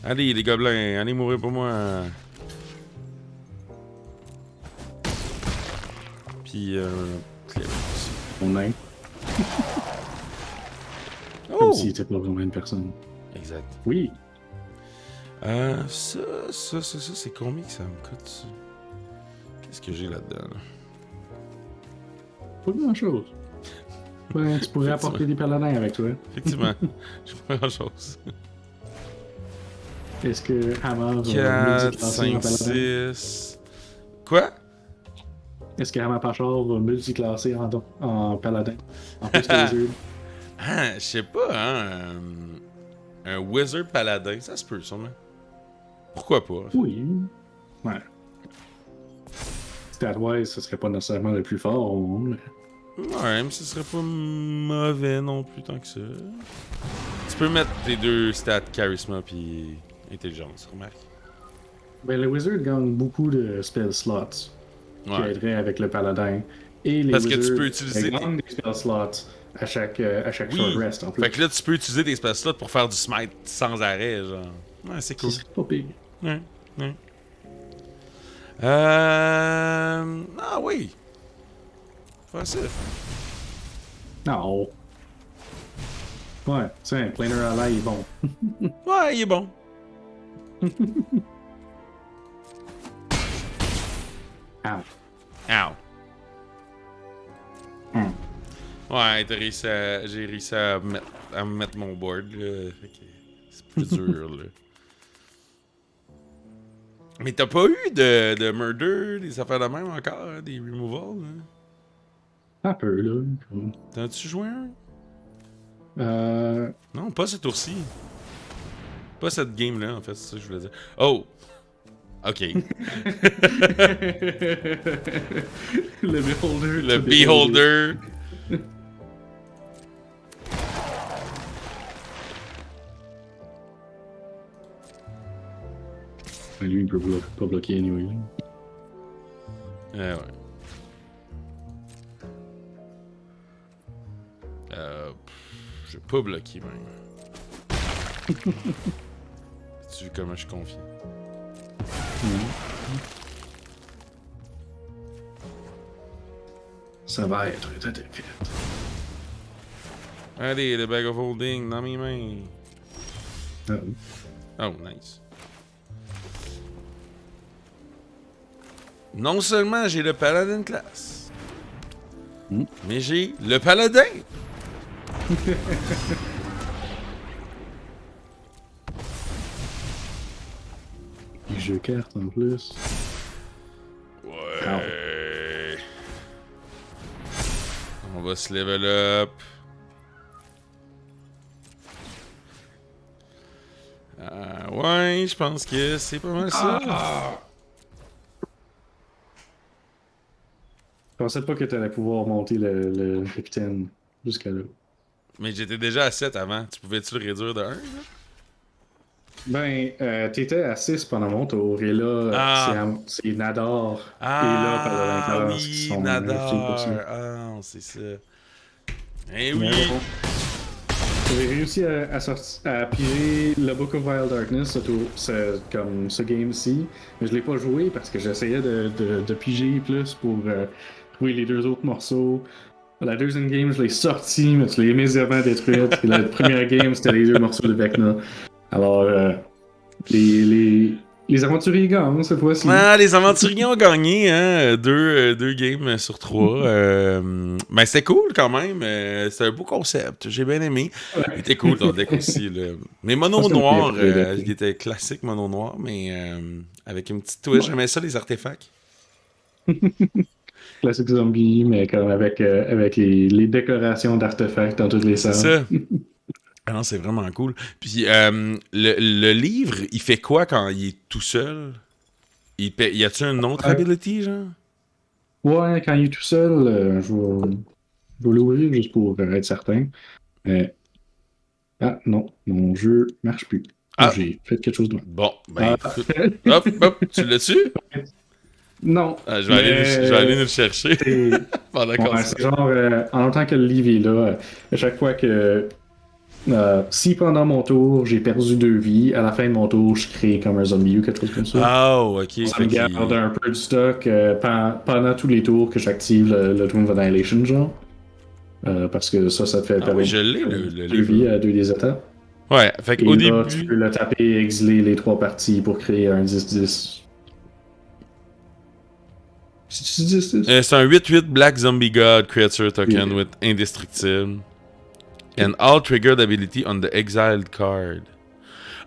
Allez, les gobelins, allez mourir pour moi. Puis, Mon nain. Oh! Comme s'il était pas vraiment une personne. Exact. Oui. Ça, c'est combien que ça me coûte, ça? Qu'est-ce que j'ai là-dedans, là? Pas grand-chose. Ouais, tu pourrais apporter des paladins avec toi. Effectivement, j'ai pas grand-chose. Est-ce que Hammer va 4, multiclasser en 5, paladin? 6... Quoi? Est-ce que Hammer Pachor va multiclasser en paladin? En plus que les yeux. Ah, je sais pas, hein. Un wizard paladin, ça se peut, sûrement. Pourquoi pas? Oui. Ouais. Stat-wise, ce serait pas nécessairement le plus fort au monde. Ouais, mais ce serait pas mauvais non plus tant que ça. Tu peux mettre tes deux stats charisma puis intelligence, remarque. Ben, le wizard gagne beaucoup de spell slots qui Ouais. aideraient avec le paladin. Et les Parce que tu wizards peux utiliser gagnent des spell slots à chaque short Oui. rest en plus. Fait que là, tu peux utiliser tes spell slots pour faire du smite sans arrêt, genre. Ouais, c'est Ce cool. serait pas pire. Ouais, ouais. Ah oui. Facile. Non. Ouais, tiens, Planar Ally est bon. Ouais, il est bon. Ah. Ow. Hmm. Ouais, j'ai réussi à me mettre mon board, là. Fait que c'est plus dur, là. Mais t'as pas eu de murder, des affaires de même encore, hein, des removals, hein? Un peu, là. T'en as-tu joué un? Euh... Non, pas ce tour-ci. Pas cette game-là, en fait, c'est ça que je voulais dire. Oh! Ok. Le Beholder. Le Beholder. Lui, il peut pas bloquer anyway. Ouais. Je vais pas bloquer, même. Tu vu comment je suis confiant? Ça va être tout à fait. Allez, le bag of holding dans mes mains. Ah. Oh, nice. Non seulement j'ai le paladin classe, mais j'ai le paladin. Il joue carte en plus. Ouais. On va se level up. Ouais, je pense que c'est pas mal ça. Je pensais pas que t'allais pouvoir monter le capitaine jusqu'à là. Mais j'étais déjà à 7 avant. Tu pouvais-tu le réduire de 1? Ben, t'étais à 6 pendant mon tour, et là, Ah. c'est Nadar et là, par le Ah classe qui oui, sont ajoutés pour ça. Nadar. Ah, c'est ça. Eh Mais oui. bon, j'ai réussi à piger le Book of Wild Darkness comme ce game-ci, mais je l'ai pas joué parce que j'essayais de piger plus pour trouver les deux autres morceaux. La deuxième game, je l'ai sorti, mais je l'ai immédiatement détruite. Et la première game, c'était les deux morceaux de Vecna. Alors, les aventuriers gagnent cette fois-ci. Ah, les aventuriers ont gagné, hein. Deux games sur 3. Ben, c'était cool quand même. C'était un beau concept. J'ai bien aimé. Il était cool ton deck aussi. Là. Mais mono noir, il était classique mono noir, mais avec une petite twist. J'aimais ça, les artefacts. Classique zombie, mais comme avec les décorations d'artefacts dans tous les C'est sens. ça. Ah non, c'est vraiment cool. Puis le livre, il fait quoi quand il est tout seul? Y a-tu une autre ability, genre? Ouais, quand il est tout seul, je vais l'ouvrir juste pour être certain. Ah non, mon jeu marche plus. Ah! J'ai fait quelque chose de mal. Bon, ben écoute. Hop, hop, tu l'as-tu? Non. Ah, je vais aller nous le chercher pendant qu'on C'est genre, en tant que le livre est là, à chaque fois que. Si pendant mon tour, j'ai perdu 2 vies, à la fin de mon tour, je crée comme un zombie ou quelque chose comme ça. Ah, ok. Ça me garde un peu de stock pendant tous les tours que j'active le Twin of Annihilation, genre. Parce que ça te fait Ah oui, je l'ai, le 2 livre. vies à 2 des étapes. Ouais, fait Et qu'au là, tu début... peux le taper et exiler les 3 parties pour créer un 10-10. C'est 10-10? c'est un 8-8 Black Zombie God Creature Token with Indestructible. And all triggered ability on the exiled card.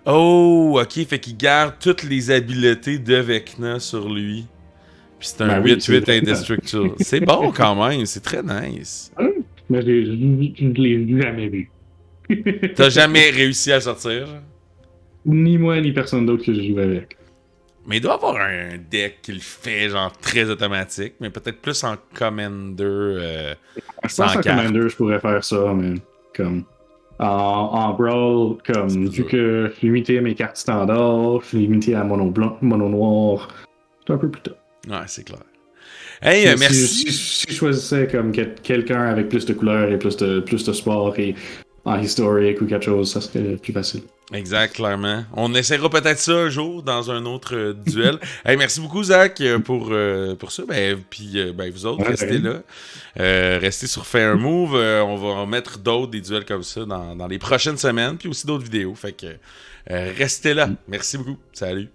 Oh, ok, fait qu'il garde toutes les habiletés de Vecna sur lui. Puis c'est un 8-8 Indestructible. C'est bon quand même, c'est très nice. Mais je l'ai jamais vu. T'as jamais réussi à sortir? Ni moi, ni personne d'autre que je joue avec. Mais il doit avoir un deck qui le fait, genre, très automatique, mais peut-être plus en Commander Je sans pense qu'en carte. Commander, je pourrais faire ça, mais comme. En Brawl, comme, vu que je suis limité à mes cartes standards, je suis limité à mono blanc, mono noir, c'est un peu plus tard. Ouais, c'est clair. Hey, Mais merci. si je choisissais comme quelqu'un avec plus de couleurs et plus de sport et en historique ou quelque chose, ça serait plus facile. Exact, clairement. On essaiera peut-être ça un jour dans un autre duel. Hey, merci beaucoup, Zach, pour ça. Puis, vous autres, Ouais, restez là. Restez sur Fait un Move. On va en mettre d'autres, des duels comme ça, dans les prochaines semaines. Puis aussi d'autres vidéos. Fait que restez là. Merci beaucoup. Salut.